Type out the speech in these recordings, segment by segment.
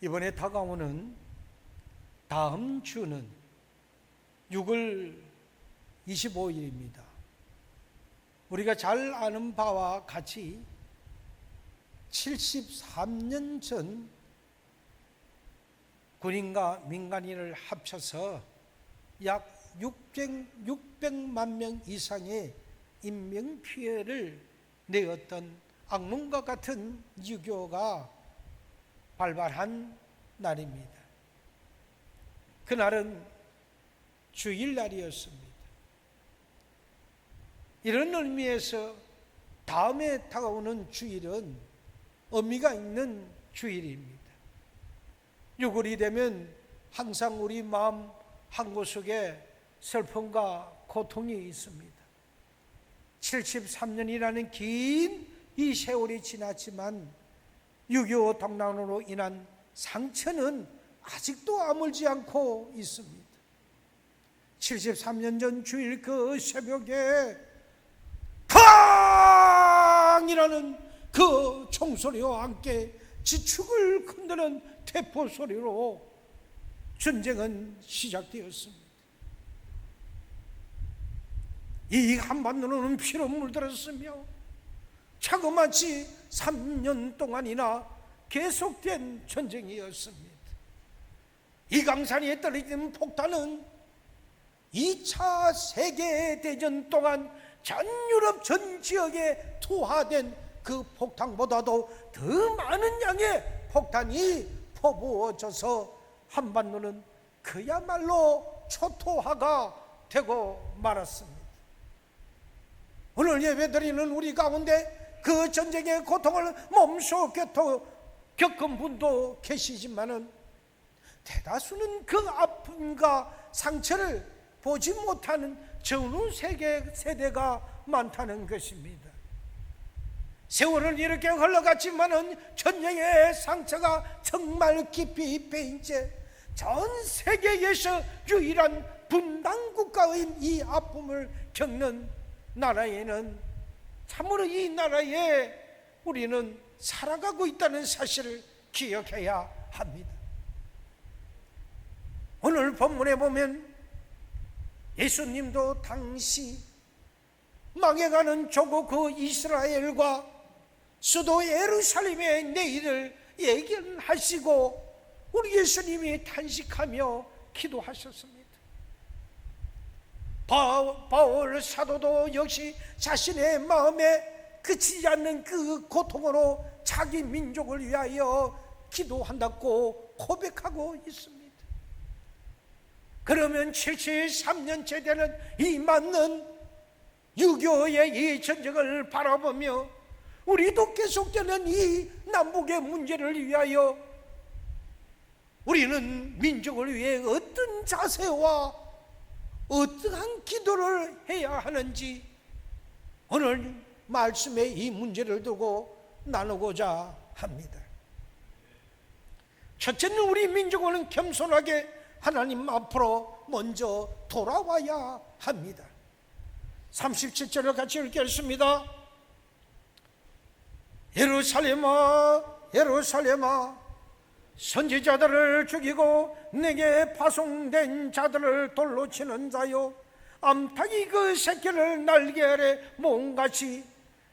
이번에 다가오는 다음 주는 6월 25일입니다. 우리가 잘 아는 바와 같이 73년 전 군인과 민간인을 합쳐서 약 600만 명 이상의 인명피해를 내었던 악몽과 같은 유교가 발발한 날입니다. 그날은 주일날이었습니다. 이런 의미에서 다음에 다가오는 주일은 의미가 있는 주일입니다. 6월이 되면 항상 우리 마음 한구석에 슬픔과 고통이 있습니다. 73년이라는 긴 이 세월이 지났지만 6.25 동란으로 인한 상처는 아직도 아물지 않고 있습니다. 73년 전 주일 그 새벽에 팡이라는 그 총소리와 함께 지축을 흔드는 대포 소리로 전쟁은 시작되었습니다. 이 한반도는 피로 물들었으며 자그마치 3년 동안이나 계속된 전쟁이었습니다. 이 강산에 떨어진 폭탄은 2차 세계대전 동안 전 유럽 전 지역에 투하된 그 폭탄보다도 더 많은 양의 폭탄이 퍼부어져서 한반도는 그야말로 초토화가 되고 말았습니다. 오늘 예배드리는 우리 가운데 그 전쟁의 고통을 몸소 겪은 분도 계시지만은 대다수는 그 아픔과 상처를 보지 못하는 전후 세대가 많다는 것입니다. 세월은 이렇게 흘러갔지만은 전쟁의 상처가 정말 깊이 배인 채 전 세계에서 유일한 분단 국가인 이 아픔을 겪는 나라에는 참으로 이 나라에 우리는 살아가고 있다는 사실을 기억해야 합니다. 오늘 본문에 보면 예수님도 당시 망해가는 조국 그 이스라엘과 수도 예루살렘의 내일을 예견하시고 우리 예수님이 탄식하며 기도하셨습니다. 바울 사도도 역시 자신의 마음에 그치지 않는 그 고통으로 자기 민족을 위하여 기도한다고 고백하고 있습니다. 그러면 73년째 되는 이 맞는 유교의 이 전쟁을 바라보며 우리도 계속되는 이 남북의 문제를 위하여 우리는 민족을 위해 어떤 자세와 어떠한 기도를 해야 하는지 오늘 말씀의 이 문제를 두고 나누고자 합니다. 첫째는 우리 민족은 겸손하게 하나님 앞으로 먼저 돌아와야 합니다. 37절을 같이 읽겠습니다. 예루살렘아 예루살렘아 선지자들을 죽이고 내게 파송된 자들을 돌로 치는 자요, 암탉이 그 새끼를 날개 아래 모음같이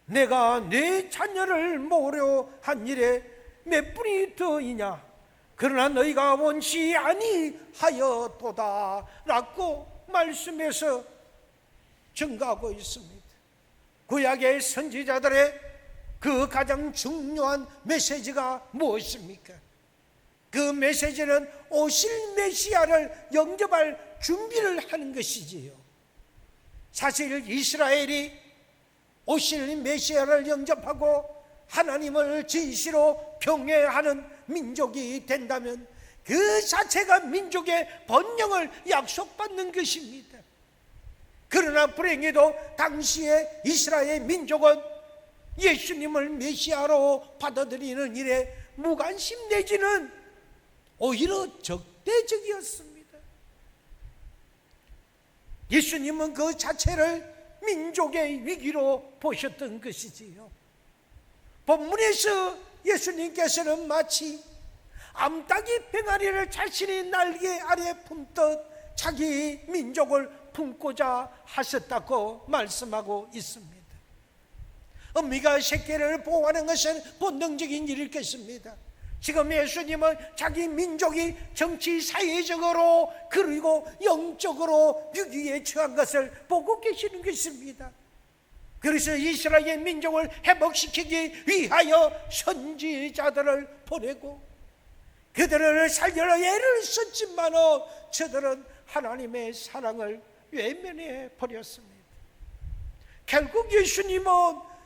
내가 내 자녀를 모으려 한 일에 몇 분이 더이냐. 그러나 너희가 원치 아니하였도다 라고 말씀해서 증가하고 있습니다. 구약의 선지자들의 그 가장 중요한 메시지가 무엇입니까? 그 메시지는 오실 메시아를 영접할 준비를 하는 것이지요. 사실 이스라엘이 오실 메시아를 영접하고 하나님을 진시로 경외하는 민족이 된다면 그 자체가 민족의 번영을 약속받는 것입니다. 그러나 불행히도 당시의 이스라엘 민족은 예수님을 메시아로 받아들이는 일에 무관심 내지는 오히려 적대적이었습니다. 예수님은 그 자체를 민족의 위기로 보셨던 것이지요. 본문에서 예수님께서는 마치 암탉이 병아리를 자신의 날개 아래 품듯 자기 민족을 품고자 하셨다고 말씀하고 있습니다. 어미가 새끼를 보호하는 것은 본능적인 일일 것입니다. 지금 예수님은 자기 민족이 정치, 사회적으로 그리고 영적으로 위기에 처한 것을 보고 계시는 것입니다. 그래서 이스라엘 민족을 회복시키기 위하여 선지자들을 보내고 그들을 살려라 애를 썼지만 저들은 하나님의 사랑을 외면해 버렸습니다. 결국 예수님은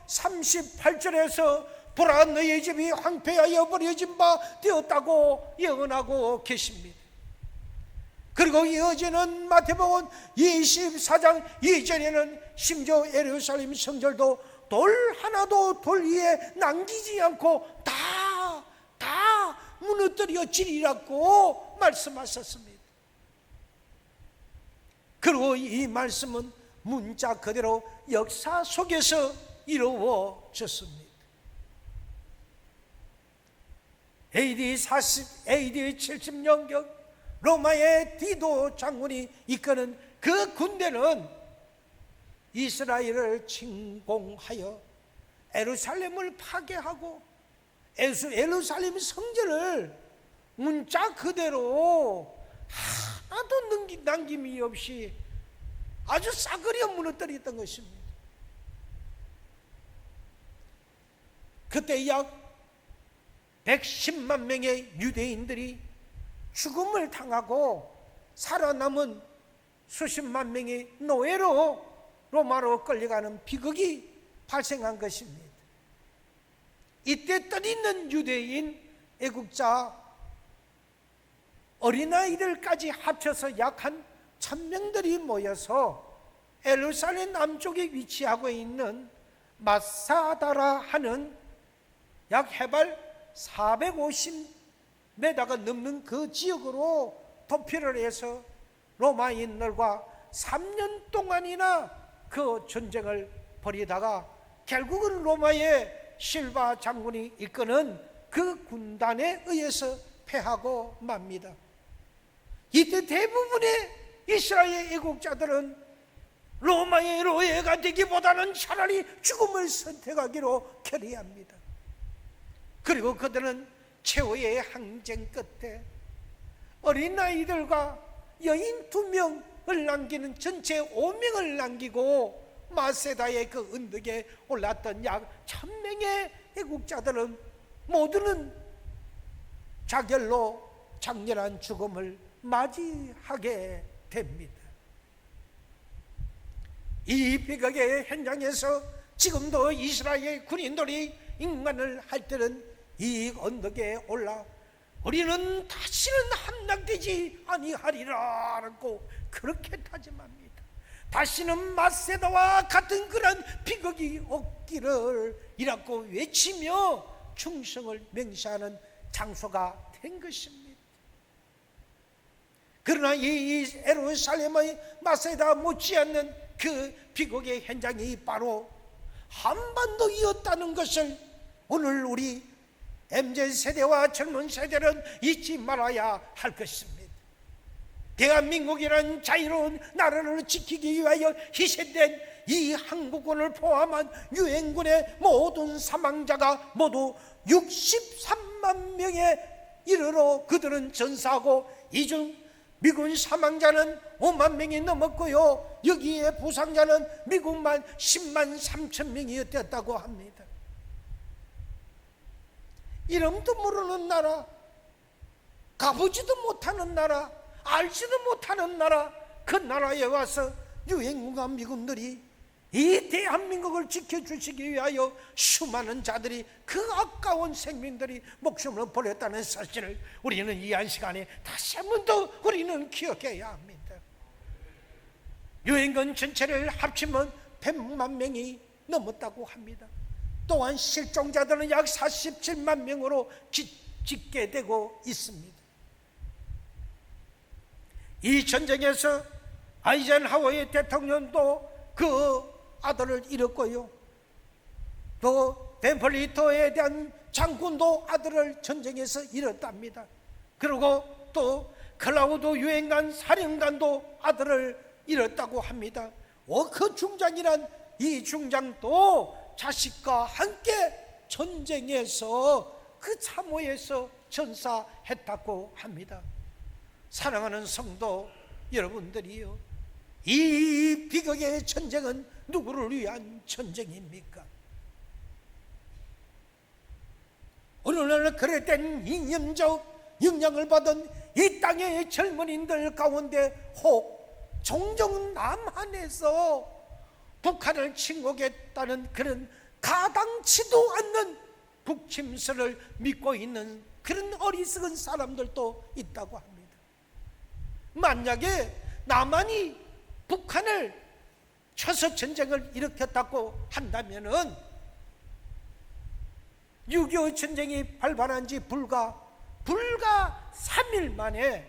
38절에서 보라 너희 집이 황폐하여 버려진 바 되었다고 예언하고 계십니다. 그리고 이어지는 마태복음 24장 2절에는 심지어 예루살렘 성전도 돌 하나도 돌 위에 남기지 않고 다 무너뜨려지리라고 말씀하셨습니다. 그리고 이 말씀은 문자 그대로 역사 속에서 이루어졌습니다. AD 70년경 로마의 디도 장군이 이끄는 그 군대는 이스라엘을 침공하여 예루살렘을 파괴하고 예루살렘 성전을 문자 그대로 하나도 남김이 없이 아주 싸그려 무너뜨렸던 것입니다. 그때 약 110만 명의 유대인들이 죽음을 당하고 살아남은 수십만 명의 노예로 로마로 끌려가는 비극이 발생한 것입니다. 이때 뜻있는 유대인, 애국자, 어린아이들까지 합쳐서 약 한 1000명들이 모여서 예루살렘 남쪽에 위치하고 있는 마사다라 하는 약 해발 450m가 넘는 그 지역으로 도피를 해서 로마인들과 3년 동안이나 그 전쟁을 벌이다가 결국은 로마의 실바 장군이 이끄는 그 군단에 의해서 패하고 맙니다. 이때 대부분의 이스라엘 애국자들은 로마의 노예가 되기보다는 차라리 죽음을 선택하기로 결의합니다. 그리고 그들은 최후의 항쟁 끝에 어린아이들과 여인 2명을 남기는 전체 5명을 남기고 마세다의 그 언덕에 올랐던 약 1000명의 애국자들은 모두는 자결로 장렬한 죽음을 맞이하게 됩니다. 이 비극의 현장에서 지금도 이스라엘 군인들이 인간을 할 때는 이 언덕에 올라 우리는 다시는 함락되지 아니하리라고 그렇게 다짐합니다. 다시는 마세다와 같은 그런 비극이 없기를 이라고 외치며 충성을 맹세하는 장소가 된 것입니다. 그러나 이 예루살렘의 마세다 못지않는 그 비극의 현장이 바로 한반도이었다는 것을 오늘 우리 MZ세대와 젊은 세대는 잊지 말아야 할 것입니다. 대한민국이라는 자유로운 나라를 지키기 위하여 희생된 이 한국군을 포함한 유엔군의 모든 사망자가 모두 63만 명에 이르러 그들은 전사하고 이 중 미군 사망자는 5만 명이 넘었고요, 여기에 부상자는 미국만 10만 3천 명이 되었다고 합니다. 이름도 모르는 나라, 가보지도 못하는 나라, 알지도 못하는 나라, 그 나라에 와서 유엔군과 미군들이 이 대한민국을 지켜주시기 위하여 수많은 자들이, 그 아까운 생명들이 목숨을 버렸다는 사실을 우리는 이 한 시간에 다시 한 번 더 우리는 기억해야 합니다. 유엔군 전체를 합치면 100만 명이 넘었다고 합니다. 또한 실종자들은 약 47만 명으로 집계되고 있습니다. 이 전쟁에서 아이젠하워의 대통령도 그 아들을 잃었고요, 또 벤플리토에 대한 장군도 아들을 전쟁에서 잃었답니다. 그리고 또 클라우드 유행관 사령관도 아들을 잃었다고 합니다. 그 중장이란 이 중장도 자식과 함께 전쟁에서 그 참호에서 전사했다고 합니다. 사랑하는 성도 여러분들이요, 이 비극의 전쟁은 누구를 위한 전쟁입니까? 오늘날 그릇된 이념적 영향을 받은 이 땅의 젊은이들 가운데 혹 종종 남한에서 북한을 침공했다는 그런 가당치도 않는 북침설을 믿고 있는 그런 어리석은 사람들도 있다고 합니다. 만약에 남한이 북한을 쳐서 전쟁을 일으켰다고 한다면은 6.25 전쟁이 발발한 지 불과 3일 만에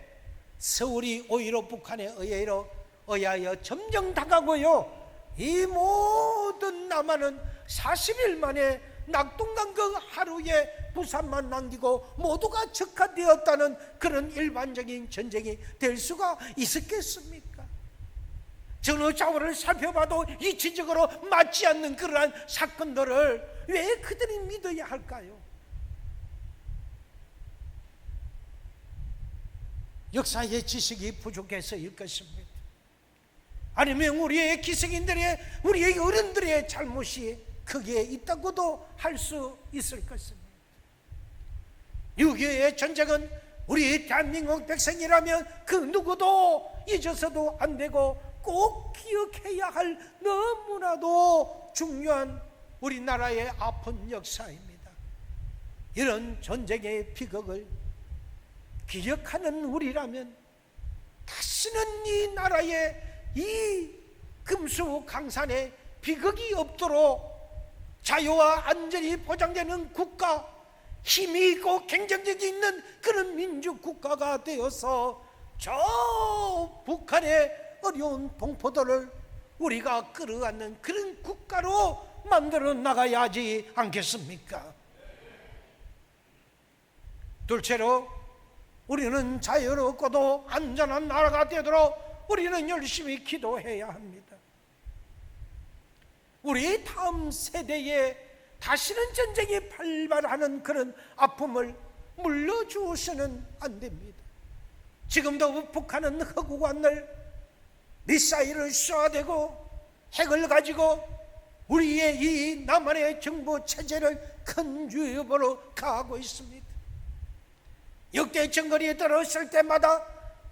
서울이 오히려 북한에 의하여 점령당하고요, 이 모든 남한은 40일 만에 낙동강 그 하루에 부산만 남기고 모두가 적화되었다는 그런 일반적인 전쟁이 될 수가 있었겠습니까? 전후좌우를 살펴봐도 이치적으로 맞지 않는 그러한 사건들을 왜 그들이 믿어야 할까요? 역사의 지식이 부족해서일 것입니다. 아니면 우리의 기성인들의, 우리의 어른들의 잘못이 거기에 있다고도 할 수 있을 것입니다. 6.25의 전쟁은 우리 대한민국 백성이라면 그 누구도 잊어서도 안 되고 꼭 기억해야 할 너무나도 중요한 우리나라의 아픈 역사입니다. 이런 전쟁의 비극을 기억하는 우리라면 다시는 이 나라에 이 금수강산에 비극이 없도록 자유와 안전이 보장되는 국가, 힘이 있고 경쟁력이 있는 그런 민주국가가 되어서 저 북한의 어려운 동포들을 우리가 끌어안는 그런 국가로 만들어 나가야 하지 않겠습니까? 둘째로, 우리는 자유롭고도 안전한 나라가 되도록 우리는 열심히 기도해야 합니다. 우리 다음 세대에 다시는 전쟁이 발발하는 그런 아픔을 물려주어서는 안 됩니다. 지금도 북한은 허구관을 미사일을 쏴대고 핵을 가지고 우리의 이 남한의 정부 체제를 큰 위협으로 가하고 있습니다. 역대 정권이 들어설 때마다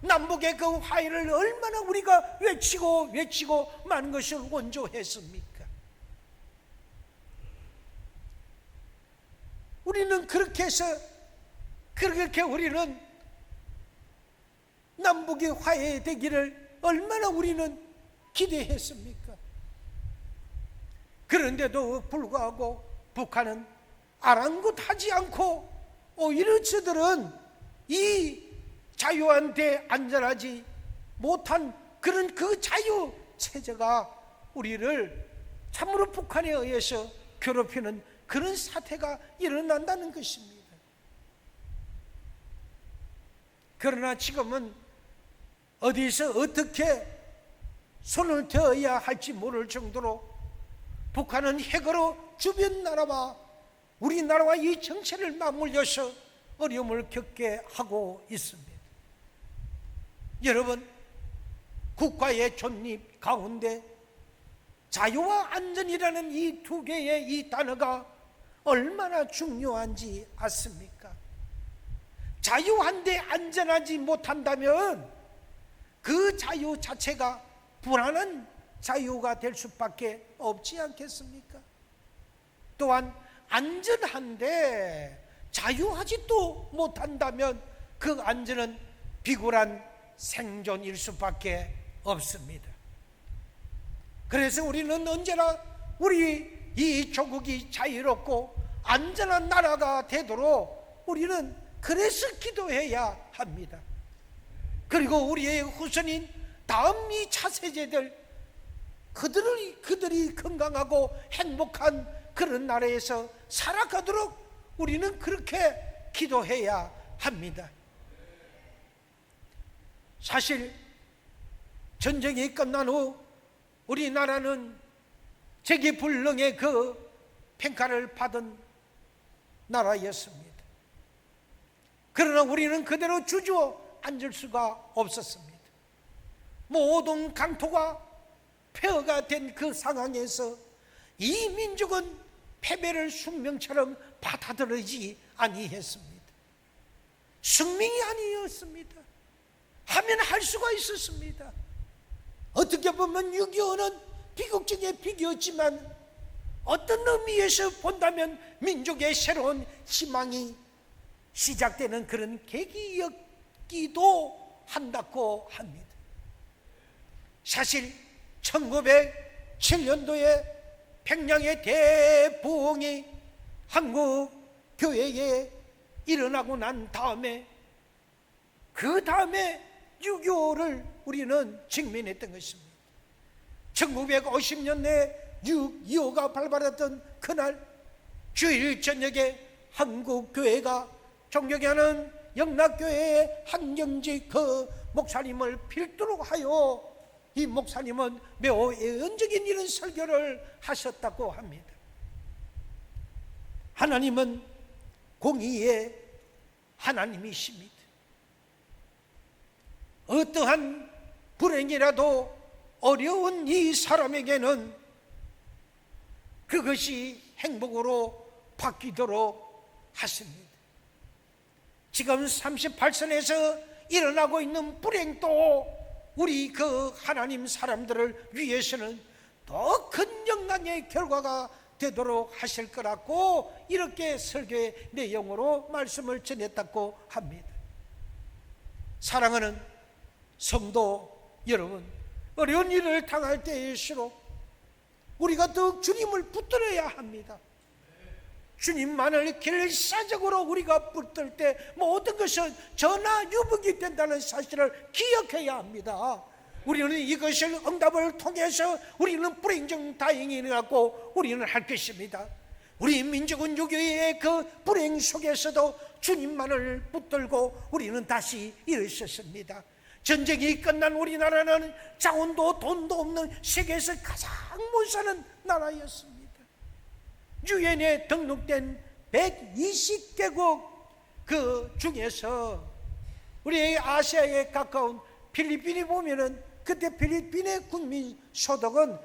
남북의 그 화해를 얼마나 우리가 외치고 많은 것을 원조했습니까? 우리는 그렇게 해서 우리는 남북이 화해되기를 얼마나 우리는 기대했습니까? 그런데도 불구하고 북한은 아랑곳하지 않고 오히려 저들은 이 자유한테 안전하지 못한 그런 그 자유 체제가 우리를 참으로 북한에 의해서 괴롭히는 그런 사태가 일어난다는 것입니다. 그러나 지금은 어디서 어떻게 손을 대어야 할지 모를 정도로 북한은 핵으로 주변 나라와 우리나라와 이 정체를 맞물려서 어려움을 겪게 하고 있습니다. 여러분, 국가의 존립 가운데 자유와 안전이라는 이 두 개의 이 단어가 얼마나 중요한지 아십니까? 자유한데 안전하지 못한다면 그 자유 자체가 불안한 자유가 될 수밖에 없지 않겠습니까? 또한 안전한데 자유하지도 못한다면 그 안전은 비굴한 생존일 수밖에 없습니다. 그래서 우리는 언제나 우리 이 조국이 자유롭고 안전한 나라가 되도록 우리는 그래서 기도해야 합니다. 그리고 우리의 후손인 다음 이 차세대들, 그들이 건강하고 행복한 그런 나라에서 살아가도록 우리는 그렇게 기도해야 합니다. 사실 전쟁이 끝난 후 우리나라는 재기불능의 그 평가를 받은 나라였습니다. 그러나 우리는 그대로 주저앉을 수가 없었습니다. 모든 강토가 폐허가 된 그 상황에서 이 민족은 패배를 숙명처럼 받아들이지 아니했습니다. 숙명이 아니었습니다. 하면 할 수가 있었습니다. 어떻게 보면 6.25는 비극 중에 비극이었지만 어떤 의미에서 본다면 민족의 새로운 희망이 시작되는 그런 계기였기도 한다고 합니다. 사실 1907년도에 평양의 대부흥이 한국 교회에 일어나고 난 다음에 그 다음에 6.25를 우리는 직면했던 것입니다. 1950년에 6.25가 발발했던 그날 주일 저녁에 한국 교회가 존경하는 영락교회의 한경직 그 목사님을 필두로 하여 이 목사님은 매우 예언적인 이런 설교를 하셨다고 합니다. 하나님은 공의의 하나님이십니다. 어떠한 불행이라도 어려운 이 사람에게는 그것이 행복으로 바뀌도록 하십니다. 지금 38선에서 일어나고 있는 불행도 우리 그 하나님 사람들을 위해서는 더 큰 영광의 결과가 되도록 하실 거라고 이렇게 설교의 내용으로 말씀을 전했다고 합니다. 사랑하는 성도 여러분, 어려운 일을 당할 때일수록 우리가 더욱 주님을 붙들어야 합니다. 주님만을 결사적으로 우리가 붙들 때 모든 것은 전화유복이 된다는 사실을 기억해야 합니다. 우리는 이것을 응답을 통해서 우리는 불행중 다행이라고 우리는 할 것입니다. 우리 민족은 유교의 그 불행 속에서도 주님만을 붙들고 우리는 다시 일어섰습니다. 전쟁이 끝난 우리나라는 자원도 돈도 없는 세계에서 가장 못 사는 나라였습니다. 유엔에 등록된 120개국 그 중에서 우리 아시아에 가까운 필리핀이 보면은 그때 필리핀의 국민 소득은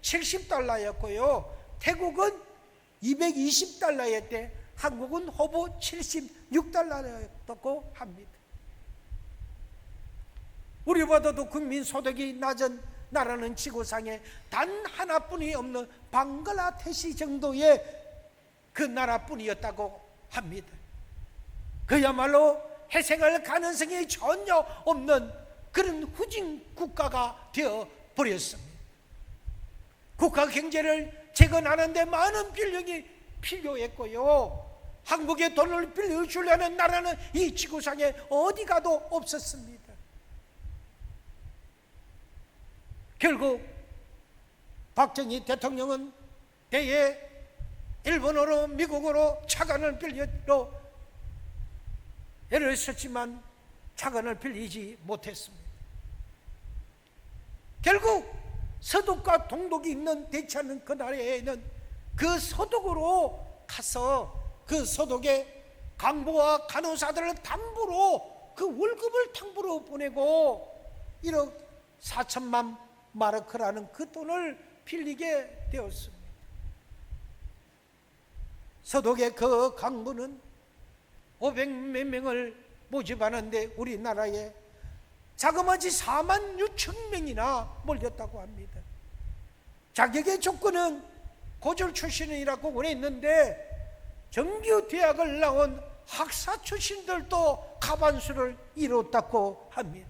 170달러였고요. 태국은 220달러였대. 한국은 허보 76달러였다고 합니다. 우리보다도 국민 소득이 낮은 나라는 지구상에 단 하나뿐이 없는 방글라데시 정도의 그 나라뿐이었다고 합니다. 그야말로 회생할 가능성이 전혀 없는 그런 후진 국가가 되어 버렸습니다. 국가 경제를 재건하는데 많은 빌력이 필요했고요. 한국에 돈을 빌려주려는 나라는 이 지구상에 어디 가도 없었습니다. 결국 박정희 대통령은 대에 일본어로 미국어로 차관을 빌려로 애를 썼지만 차관을 빌리지 못했습니다. 결국 서독과 동독이 있는 대치하는 그 나라에는 그 서독으로 가서 그 서독의 간부와 간호사들을 담보로 그 월급을 담보로 보내고 1억 4천만 마르크라는 그 돈을 빌리게 되었습니다. 서독의 그 간부는 500몇 명을 모집하는데 우리나라에 자그마치 4만 6천 명이나 몰렸다고 합니다. 자격의 조건은 고졸 출신이라고 원했는데 정규 대학을 나온 학사 출신들도 가반수를 이뤘다고 합니다.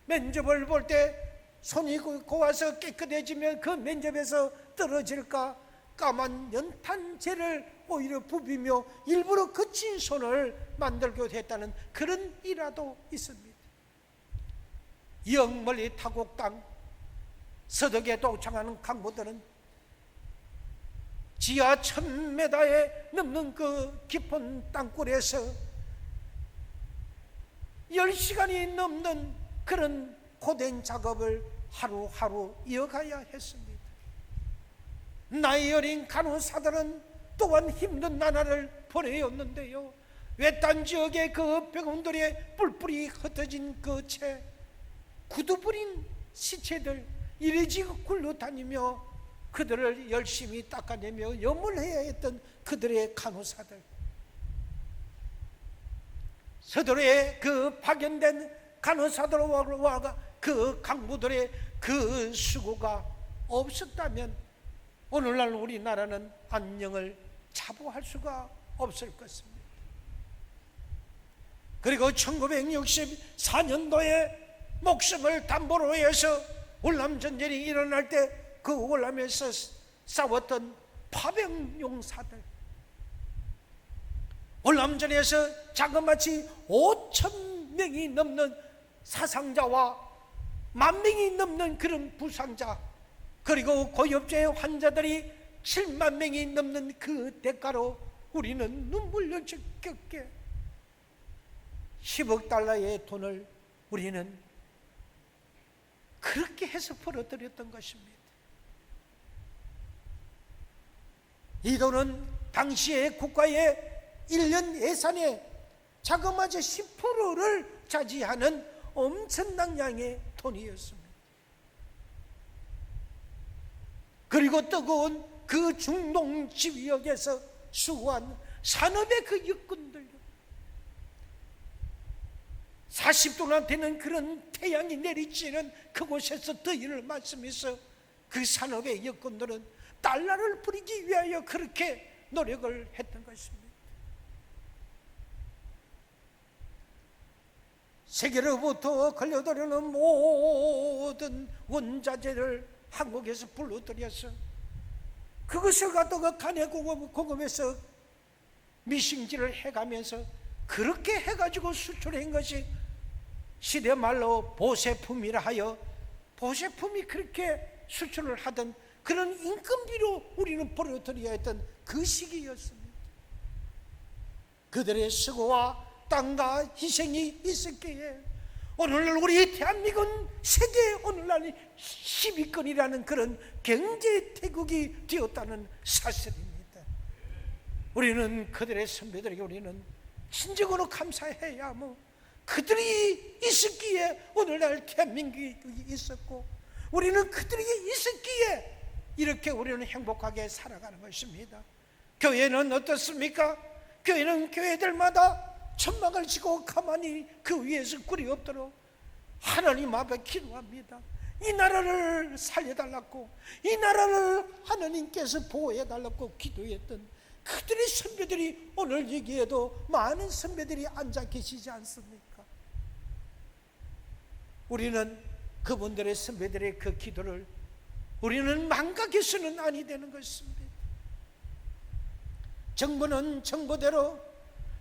면접을 볼 때 손이 고와서 깨끗해지면 그 면접에서 떨어질까 까만 연탄재를 오히려 부비며 일부러 거친 손을 만들기도 했다는 그런 일화도 있습니다. 영멀리 타곡 땅 서덕에 도착하는 강부들은 지하 1000m에 넘는 그 깊은 땅굴에서 10시간이 넘는 그런 고된 작업을 하루하루 이어가야 했습니다. 나이 어린 간호사들은 또한 힘든 나날을 보내었는데요, 외딴 지역의 그 병원들의 뿔뿔이 흩어진 그 채 굳어버린 시체들 이리지 굴러다니며 그들을 열심히 닦아내며 염을해야 했던 그들의 간호사들, 서도로에 그 파견된 간호사들과 그 간부들의 그 수고가 없었다면 오늘날 우리나라는 안녕을 자부할 수가 없을 것입니다. 그리고 1964년도에 목숨을 담보로 해서 월남전쟁이 일어날 때 그 월남에서 싸웠던 파병용사들, 월남전에서 자그마치 5,000명이 넘는 사상자와 10,000명이 넘는 그런 부상자, 그리고 고엽제 환자들이 7만 명이 넘는 그 대가로 우리는 눈물 열적게 10억 달러의 돈을 우리는 그렇게 해서 벌어들였던 것입니다. 이 돈은 당시의 국가의 1년 예산의 자그마치 10%를 차지하는 엄청난 양의 돈이었습니다. 그리고 뜨거운 그 중동 지역에서 수고한 산업의 그 일꾼들, 40도나 되는 그런 태양이 내리쬐는 그곳에서 더위를 맞으면서 그 산업의 일꾼들은 달러를 벌이기 위하여 그렇게 노력을 했던 것입니다. 세계로부터 걸려들어오는 모든 원자재를 한국에서 불러들여서 그것을 갖다가 간에 공급해서 미싱질을 해가면서 그렇게 해가지고 수출한 것이 시대 말로 보세품이라 하여, 보세품이 그렇게 수출을 하던 그런 인건비로 우리는 벌어들여야 했던 그 시기였습니다. 그들의 수고와 땀과 희생이 있었기에 오늘날 우리 대한민국은 세계 오늘날 10위권이라는 그런 경제 태국이 되었다는 사실입니다. 우리는 그들의 선배들에게 우리는 진정으로 감사해야 하며, 그들이 있었기에 오늘날 대한민국이 있었고, 우리는 그들이 있었기에 이렇게 우리는 행복하게 살아가는 것입니다. 교회는 어떻습니까? 교회는 교회들마다 천막을 지고 가만히 그 위에서 꿀이 없도록 하나님 앞에 기도합니다. 이 나라를 살려달라고, 이 나라를 하나님께서 보호해달라고 기도했던 그들의 선배들이 오늘 여기에도 많은 선배들이 앉아 계시지 않습니까? 우리는 그분들의 선배들의 그 기도를 우리는 망각해서는 아니 되는 것입니다. 정부는 정부대로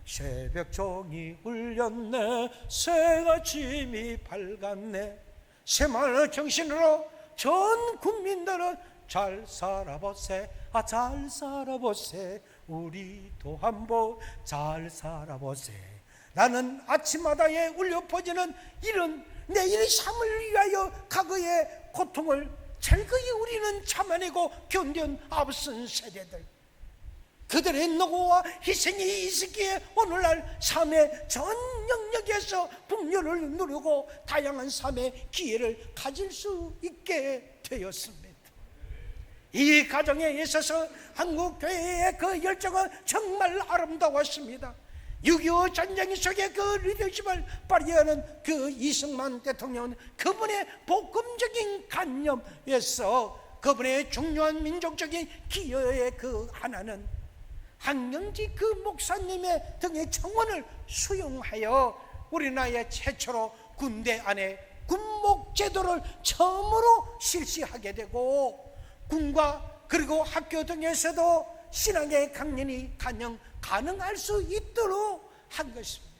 새벽 종이 울렸네, 새아침이 밝았네, 새마을 정신으로 전 국민들은 잘 살아보세, 잘 살아보세, 우리도 한번 잘 살아보세. 나는 아침마다에 울려 퍼지는 이런 내일의 삶을 위하여 과거의 고통을 철저히 우리는 참아내고 견뎌온 앞선 세대들, 그들의 노고와 희생이 있었기에 오늘날 삶의 전 영역에서 풍요를 누리고 다양한 삶의 기회를 가질 수 있게 되었습니다. 이 과정에 있어서 한국교회의 그 열정은 정말 아름다웠습니다. 6.25 전쟁 속에 그 리더십을 발휘하는 그 이승만 대통령은 그분의 복음적인 관념에서 그분의 중요한 민족적인 기여의 그 하나는 한경지 그 목사님의 등의 청원을 수용하여 우리나라의 최초로 군대 안에 군목제도를 처음으로 실시하게 되고, 군과 그리고 학교 등에서도 신앙의 강연이 가능할 수 있도록 한 것입니다.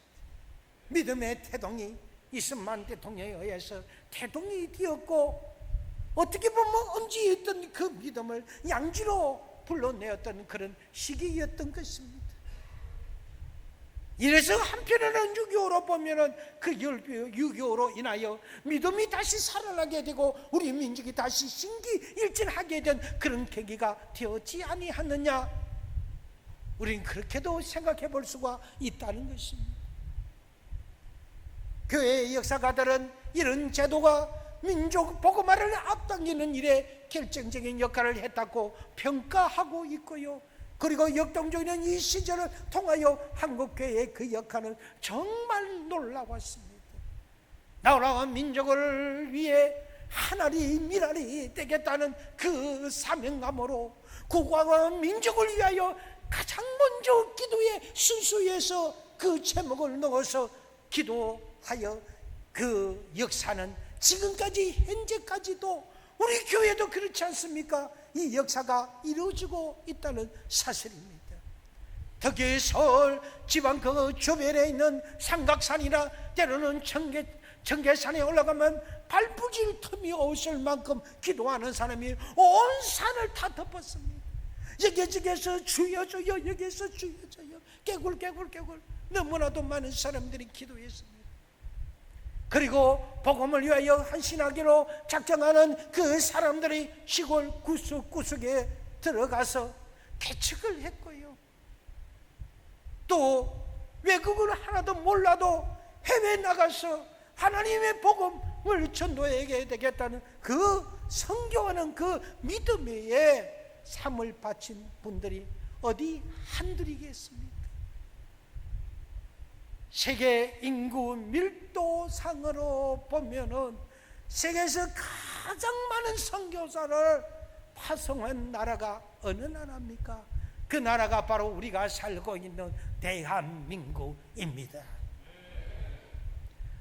믿음의 태동이 이승만 대통령에 의해서 태동이 되었고, 어떻게 보면 엄지했던 그 믿음을 양지로 불러내었던 그런 시기였던 것입니다. 이래서 한편으로는 6.25로 보면은 그 6.25로 인하여 믿음이 다시 살아나게 되고 우리 민족이 다시 신기일진하게 된 그런 계기가 되었지 아니하느냐, 우리는 그렇게도 생각해 볼 수가 있다는 것입니다. 교회의 역사가들은 이런 제도가 민족 복음화를 앞당기는 일에 결정적인 역할을 했다고 평가하고 있고요, 그리고 역동적인 이 시절을 통하여 한국교회의 그 역할은 정말 놀라웠습니다. 나라와 민족을 위해 하나리 미랄이 되겠다는 그 사명감으로 국가와 민족을 위하여 가장 먼저 기도의 순수에서 그 제목을 넣어서 기도하여 그 역사는 지금까지 현재까지도 우리 교회도 그렇지 않습니까? 이 역사가 이루어지고 있다는 사실입니다. 특히 서울 지방 그 주변에 있는 삼각산이나 때로는 청계산에 올라가면 발부질 틈이 없을 만큼 기도하는 사람이 온 산을 다 덮었습니다. 여기저기서 주여 주여, 여기서 주여 주여, 깨굴 너무나도 많은 사람들이 기도했습니다. 그리고 복음을 위하여 헌신하기로 작정하는 그 사람들이 시골 구석구석에 들어가서 개척을 했고요, 또 외국을 하나도 몰라도 해외에 나가서 하나님의 복음을 전도해야 되겠다는 그 성교하는 그 믿음에 삶을 바친 분들이 어디 한둘이겠습니까? 세계 인구 밀도상으로 보면은 세계에서 가장 많은 선교사를 파송한 나라가 어느 나라입니까? 그 나라가 바로 우리가 살고 있는 대한민국입니다.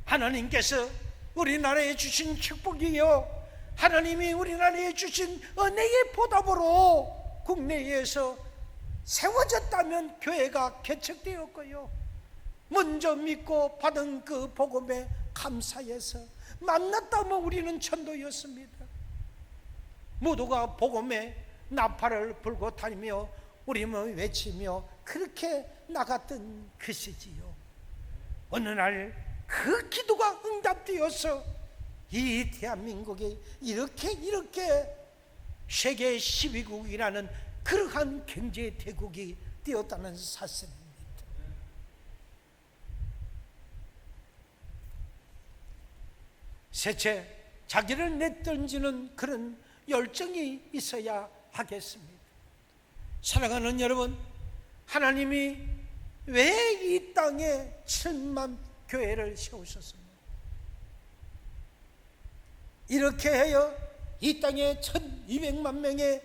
하나님께서 우리나라에 주신 축복이요, 하나님이 우리나라에 주신 은혜의 보답으로 국내에서 세워졌다면 교회가 개척되었고요, 먼저 믿고 받은 그 복음에 감사해서 만났다면 우리는 천도였습니다. 모두가 복음에 나팔을 불고 다니며 우리는 외치며 그렇게 나갔던 것이지요. 어느 날 그 기도가 응답되어서 이 대한민국이 이렇게 세계 12국이라는 그러한 경제 대국이 되었다는 사실입니다. 셋째, 자기를 내던지는 그런 열정이 있어야 하겠습니다. 사랑하는 여러분, 하나님이 왜 이 땅에 7만 교회를 세우셨습니까? 이렇게 해요 이 땅에 1200만 명에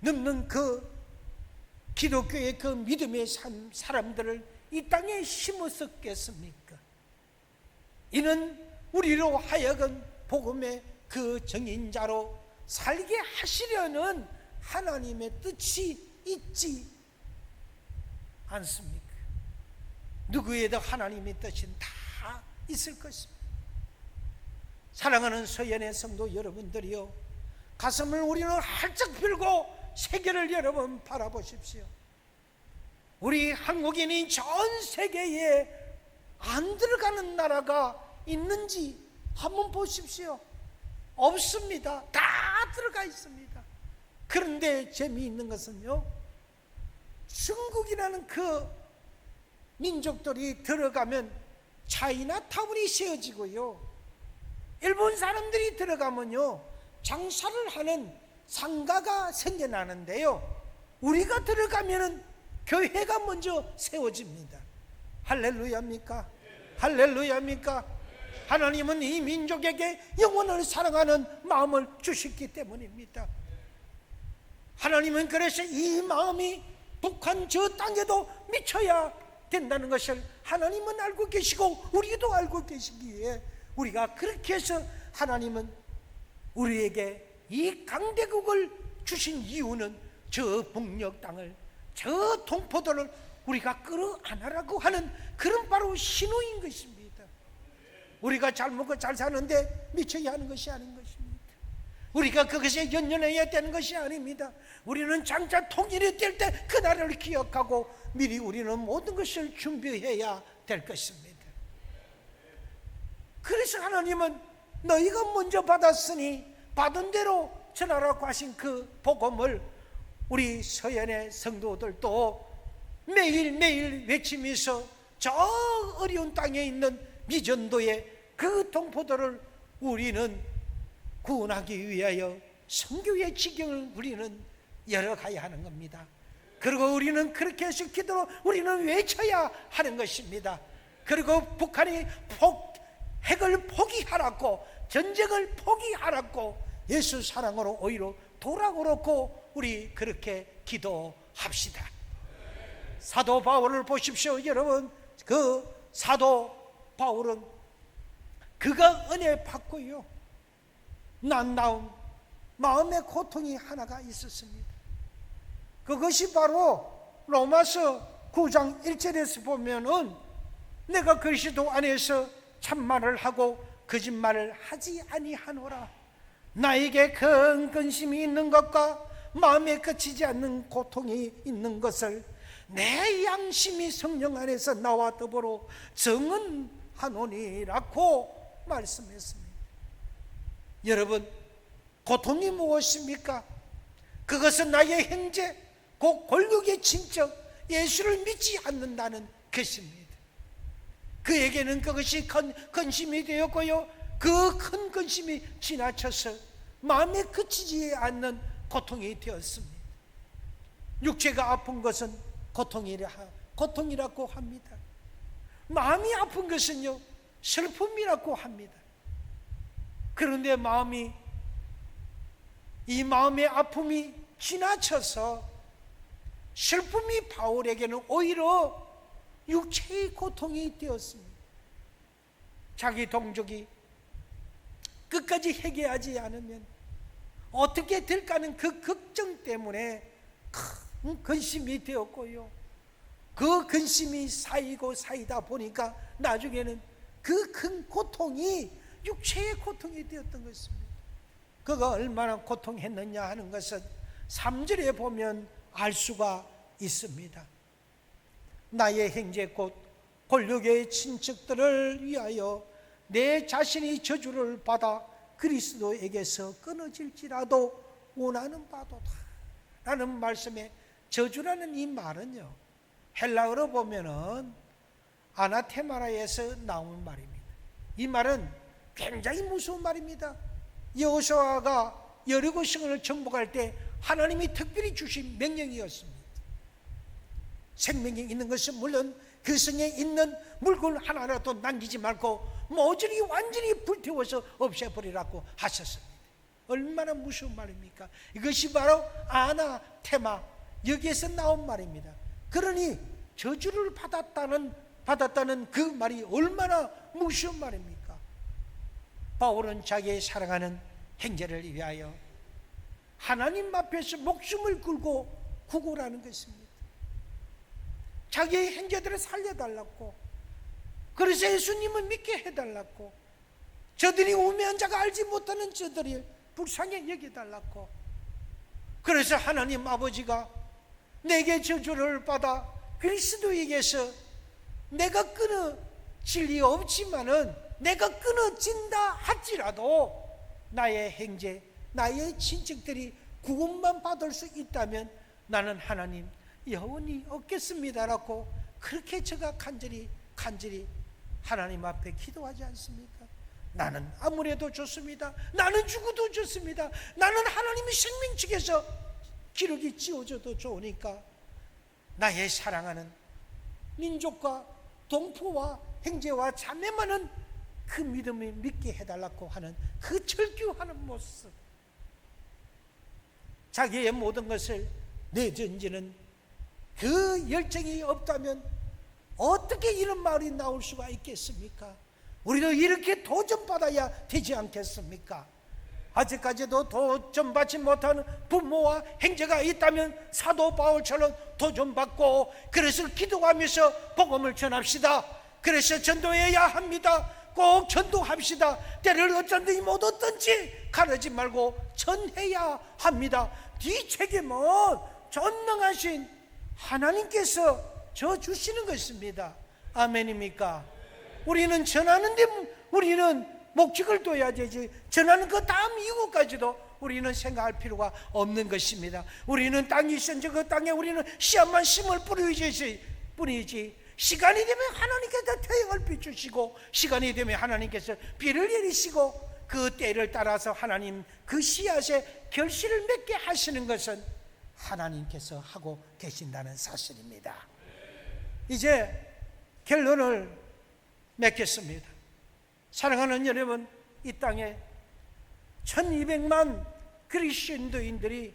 넘는 그 기독교의 그 믿음의 사람들을 이 땅에 심었었겠습니까? 이는 우리로 하여금 복음의 그 정인자로 살게 하시려는 하나님의 뜻이 있지 않습니까? 누구에도 하나님의 뜻은 다 있을 것입니다. 사랑하는 서연의 성도 여러분들이요, 가슴을 우리는 활짝 펴고 세계를 여러분 바라보십시오. 우리 한국인이 전 세계에 안 들어가는 나라가 있는지 한번 보십시오. 없습니다. 다 들어가 있습니다. 그런데 재미있는 것은요, 중국이라는 그 민족들이 들어가면 차이나타운이 세워지고요, 일본 사람들이 들어가면요 장사를 하는 상가가 생겨나는데요, 우리가 들어가면은 교회가 먼저 세워집니다. 할렐루야입니까? 할렐루야입니까? 하나님은 이 민족에게 영혼을 사랑하는 마음을 주셨기 때문입니다. 하나님은 그래서 이 마음이 북한 저 땅에도 미쳐야 된다는 것을 하나님은 알고 계시고 우리도 알고 계시기에, 우리가 그렇게 해서 하나님은 우리에게 이 강대국을 주신 이유는 저 북녘 땅을, 저 동포들을 우리가 끌어안으라고 하는 그런 바로 신호인 것입니다. 우리가 잘 먹고 잘 사는데 미쳐야 하는 것이 아닌 것입니다. 우리가 그것에 연연해야 되는 것이 아닙니다. 우리는 장차 통일이 될 때 그날을 기억하고 미리 우리는 모든 것을 준비해야 될 것입니다. 그래서 하나님은 너희가 먼저 받았으니 받은 대로 전하라고 하신 그 복음을 우리 서연의 성도들도 매일매일 외치면서 저 어려운 땅에 있는 미전도의 그 동포들을 우리는 구원하기 위하여 선교의 지경을 우리는 열어가야 하는 겁니다. 그리고 우리는 그렇게 해서 기도로 우리는 외쳐야 하는 것입니다. 그리고 북한이 핵을 포기하라고, 전쟁을 포기하라고, 예수 사랑으로 오히려 돌아오라고 우리 그렇게 기도합시다. 사도 바울을 보십시오. 여러분, 그 사도 바울은 그가 은혜 받고요, 난다운 마음의 고통이 하나가 있었습니다. 그것이 바로 로마서 9장 1절에서 보면은 내가 그리스도 안에서 참말을 하고 거짓말을 하지 아니하노라. 나에게 큰 근심이 있는 것과 마음에 그치지 않는 고통이 있는 것을 내 양심이 성령 안에서 나와 더불어 증언하노니라고 말씀했습니다. 여러분, 고통이 무엇입니까? 그것은 나의 형제, 곧 권력의 친척 예수를 믿지 않는다는 것입니다. 그에게는 그것이 큰 근심이 되었고요, 그 큰 근심이 지나쳐서 마음에 그치지 않는 고통이 되었습니다. 육체가 아픈 것은 고통이라고 합니다. 마음이 아픈 것은요, 슬픔이라고 합니다. 그런데 이 마음의 아픔이 지나쳐서 슬픔이 바울에게는 오히려 육체의 고통이 되었습니다. 자기 동족이 끝까지 회개하지 않으면 어떻게 될까는 그 걱정 때문에 큰 근심이 되었고요, 그 근심이 쌓이다 보니까 나중에는 그 큰 고통이 육체의 고통이 되었던 것입니다. 그가 얼마나 고통했느냐 하는 것은 3절에 보면 알 수가 있습니다. 나의 형제 곧 권력의 친척들을 위하여 내 자신이 저주를 받아 그리스도에게서 끊어질지라도 원하는 바도다 라는 말씀에, 저주라는 이 말은요, 헬라어로 보면은 아나테마라에서 나온 말입니다. 이 말은 굉장히 무서운 말입니다. 여호수아가 여리고 성을 정복할 때 하나님이 특별히 주신 명령이었습니다. 생명이 있는 것은 물론 그 성에 있는 물건 하나라도 남기지 말고 모조리 완전히 불태워서 없애버리라고 하셨습니다. 얼마나 무서운 말입니까? 이것이 바로 아나테마, 여기에서 나온 말입니다. 그러니 저주를 받았다는 그 말이 얼마나 무서운 말입니까? 바울은 자기의 사랑하는 형제를 위하여 하나님 앞에서 목숨을 걸고 구걸하는 것입니다. 자기의 형제들을 살려달라고, 그래서 예수님을 믿게 해달라고, 저들이 우매한 자가 알지 못하는 저들이 불쌍히 여겨달라고. 그래서 하나님 아버지가 내게 저주를 받아 그리스도에게서 내가 끊어질 리 없지만은 내가 끊어진다 할지라도 나의 형제, 나의 친척들이 구원만 받을 수 있다면 나는 하나님 영원히 얻겠습니다라고, 그렇게 제가 간절히 하나님 앞에 기도하지 않습니까? 나는 아무래도 좋습니다. 나는 죽어도 좋습니다. 나는 하나님의 생명책에서 기록이 지워져도 좋으니까 나의 사랑하는 민족과 동포와 형제와 자매만은 그 믿음을 믿게 해달라고 하는 그 절규하는 모습, 자기의 모든 것을 내던지는 그 열정이 없다면 어떻게 이런 말이 나올 수가 있겠습니까? 우리도 이렇게 도전받아야 되지 않겠습니까? 아직까지도 도전받지 못하는 부모와 형제가 있다면 사도 바울처럼 도전받고, 그래서 기도하면서 복음을 전합시다. 그래서 전도해야 합니다. 꼭 전도합시다. 때를 어쩐지 못 얻든지 가르지 말고 전해야 합니다. 뒷책임은 전능하신 하나님께서 져 주시는 것입니다. 아멘입니까? 우리는 전하는데 우리는 목적을 둬야 되지, 전하는 그 다음 이후까지도 우리는 생각할 필요가 없는 것입니다. 우리는 땅이 있은지 그 땅에 우리는 씨앗만 심을 뿐이지 시간이 되면 하나님께서 태양을 비추시고 시간이 되면 하나님께서 비를 내리시고 그 때를 따라서 하나님 그 씨앗에 결실을 맺게 하시는 것은 하나님께서 하고 계신다는 사실입니다. 이제 결론을 맺겠습니다. 사랑하는 여러분, 이 땅에 1200만 그리스도인들이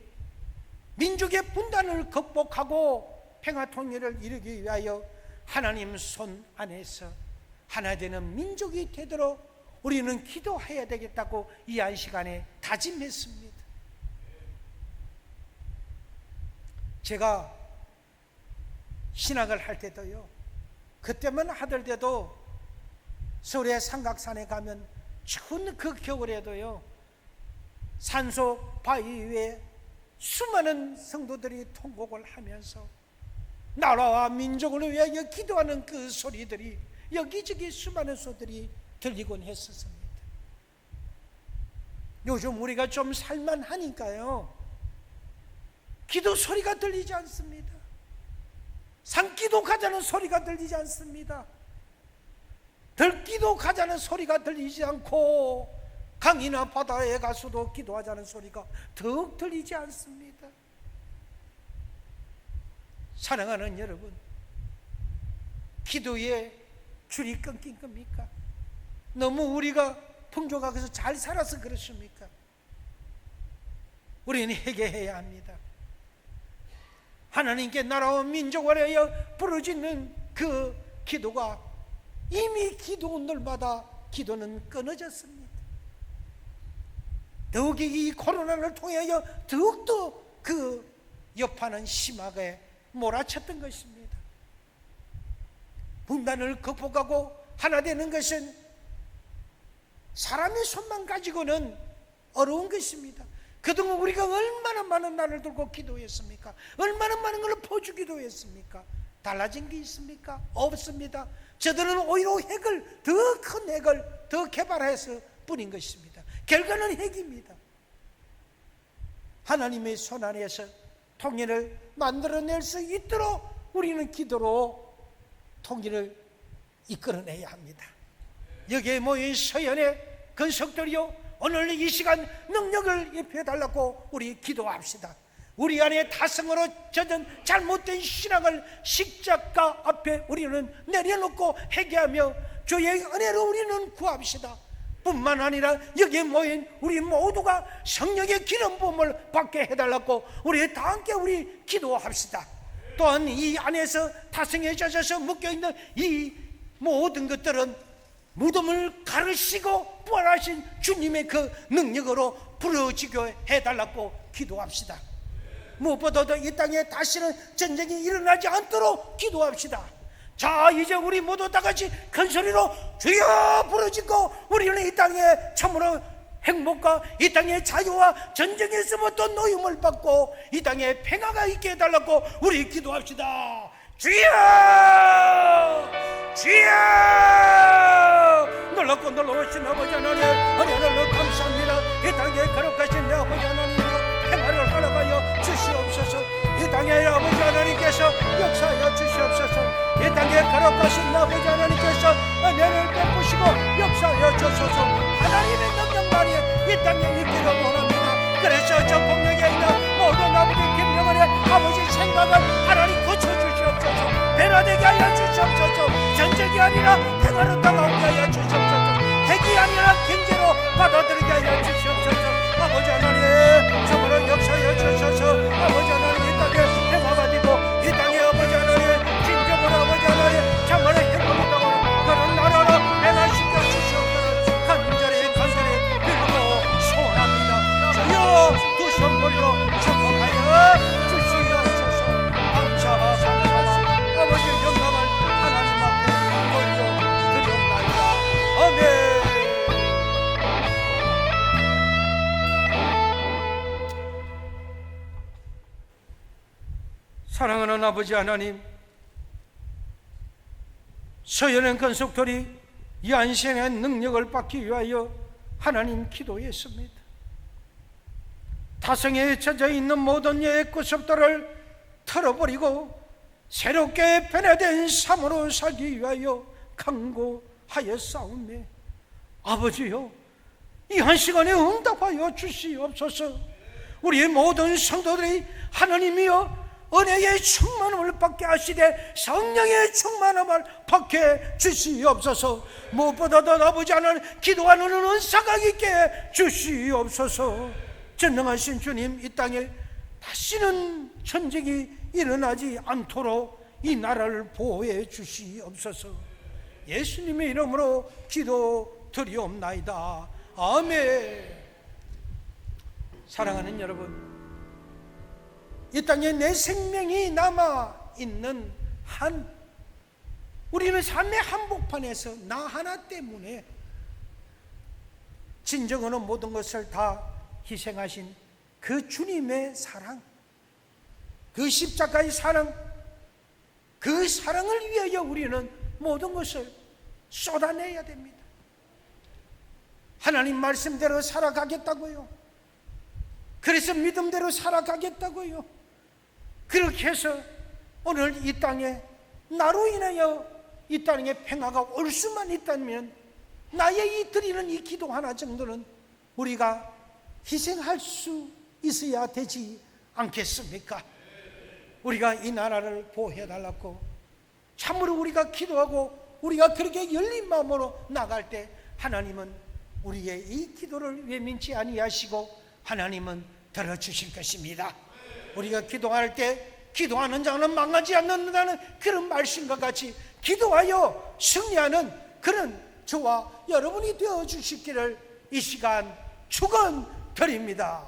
민족의 분단을 극복하고 평화통일을 이루기 위하여 하나님 손 안에서 하나 되는 민족이 되도록 우리는 기도해야 되겠다고 이 한 시간에 다짐했습니다. 제가 신학을 할 때도요, 그때만 하더라도 서울의 삼각산에 가면 추운 그 겨울에도요, 산속 바위 위에 수많은 성도들이 통곡을 하면서 나라와 민족을 위하여 기도하는 그 소리들이 여기저기 수많은 소들이 들리곤 했었습니다. 요즘 우리가 좀 살만하니까요, 기도 소리가 들리지 않습니다. 산기도 가자는 소리가 들리지 않습니다. 들기도 가자는 소리가 들리지 않고 강이나 바다에 가서도 기도하자는 소리가 더욱 들리지 않습니다. 사랑하는 여러분, 기도에 줄이 끊긴 겁니까? 너무 우리가 풍족하게서 잘 살아서 그렇습니까? 우리는 회개해야 합니다. 하나님께 나라와 민족을 위하여 부르짖는 그 기도가 이미 기도원들마다 기도는 끊어졌습니다. 더욱이 이 코로나를 통하여 더욱더 그 여파는 심하게 몰아쳤던 것입니다. 분단을 극복하고 하나 되는 것은 사람의 손만 가지고는 어려운 것입니다. 그동안 우리가 얼마나 많은 날을 들고 기도했습니까? 얼마나 많은 걸 퍼주기도 했습니까? 달라진 게 있습니까? 없습니다. 저들은 오히려 핵을, 더 큰 핵을 더 개발해서 뿐인 것입니다. 결과는 핵입니다. 하나님의 손 안에서 통일을 만들어낼 수 있도록 우리는 기도로 통일을 이끌어내야 합니다. 여기에 모인 서연의 건석들이요, 오늘 이 시간 능력을 입혀달라고 우리 기도합시다. 우리 안에 타성으로 젖은 잘못된 신앙을 십자가 앞에 우리는 내려놓고 회개하며 주의 은혜로 우리는 구합시다. 뿐만 아니라 여기에 모인 우리 모두가 성령의 기름 부음을 받게 해달라고 우리 다 함께 우리 기도합시다. 또한 이 안에서 타성에 젖어서 묶여있는 이 모든 것들은 무덤을 가르시고 부활하신 주님의 그 능력으로 부러지게 해달라고 기도합시다. 무엇보다도 이 땅에 다시는 전쟁이 일어나지 않도록 기도합시다. 자, 이제 우리 모두 다 같이 큰 소리로 주여 부르짖고 우리는 이 땅에 참으로 행복과 이 땅의 자유와 전쟁에서부터 노임을 받고 이 땅에 평화가 있게 해달라고 우리 기도합시다. 주여! 주여! 놀랍고 놀라우신 아버지 하나님, 은혜를 감사합니다. 이 땅에 거룩하신 내 아버지 하나님으로 평화를 허락하여 주시옵소서. 이 땅에 아버지 하나님께서 역사하여 주시옵소서. 이 땅에 거룩하신 내 아버지 하나님께서 은혜를 베푸시고 역사하여 주소서. 하나님의 능력만이 이 땅에 있기를 원합니다. 그래서 저 공역에 있는 모든 아버지 김영원의 아버지 생각을 하나님 고쳐주시옵소서. 변화되게 하여 주시옵소서. 전쟁이 아니라 평화로 다가오게 하여 주시옵소서. 핵이 아니라 경제로 받아들이게 하여 주시옵소서. 아버지 하나님, 정말로 역사하여 주셔서 아버지 하나님 이 땅에 평화가 되고 이 땅에 아버지 하나님 진정으로 아버지 하나님 정말로 행복이 되고 그런 나라로 변화시켜 주시옵소서. 간절히 빌고 소원합니다. 주여 두 손벌로 축복하여 주시옵소서. 감사합니다. 아버지 영광을 하나님 앞에 올려드리옵나이다. 아멘. 사랑하는 아버지 하나님, 서연의 건속들이 야인생의 능력을 받기 위하여 하나님 기도했습니다. 타성에 젖어 있는 모든 옛 구습들을 털어버리고 새롭게 변화된 삶으로 살기 위하여 강구하여 싸우며, 아버지요, 이 한 시간에 응답하여 주시옵소서. 우리의 모든 성도들이 하나님이여 은혜의 충만함을 받게 하시되 성령의 충만함을 받게 주시옵소서. 무엇보다도 아버지 하나님 기도하는 은사가 있게 주시옵소서. 전능하신 주님, 이 땅에 다시는 전쟁이 일어나지 않도록 이 나라를 보호해 주시옵소서. 예수님의 이름으로 기도드리옵나이다. 아멘. 사랑하는 여러분, 이 땅에 내 생명이 남아있는 한, 우리는 삶의 한복판에서 나 하나 때문에 진정으로 모든 것을 다 희생하신 그 주님의 사랑, 그 십자가의 사랑, 그 사랑을 위하여 우리는 모든 것을 쏟아내야 됩니다. 하나님 말씀대로 살아가겠다고요. 그래서 믿음대로 살아가겠다고요. 그렇게 해서 오늘 이 땅에 나로 인하여 이 땅에 평화가 올 수만 있다면 나의 이 드리는 이 기도 하나 정도는 우리가 희생할 수 있어야 되지 않겠습니까? 우리가 이 나라를 보호해달라고 참으로 우리가 기도하고 우리가 그렇게 열린 마음으로 나갈 때 하나님은 우리의 이 기도를 외면치 아니하시고 하나님은 들어주실 것입니다. 우리가 기도할 때 기도하는 자는 망하지 않는다는 그런 말씀과 같이 기도하여 승리하는 그런 저와 여러분이 되어주시기를 이 시간 축원드립니다.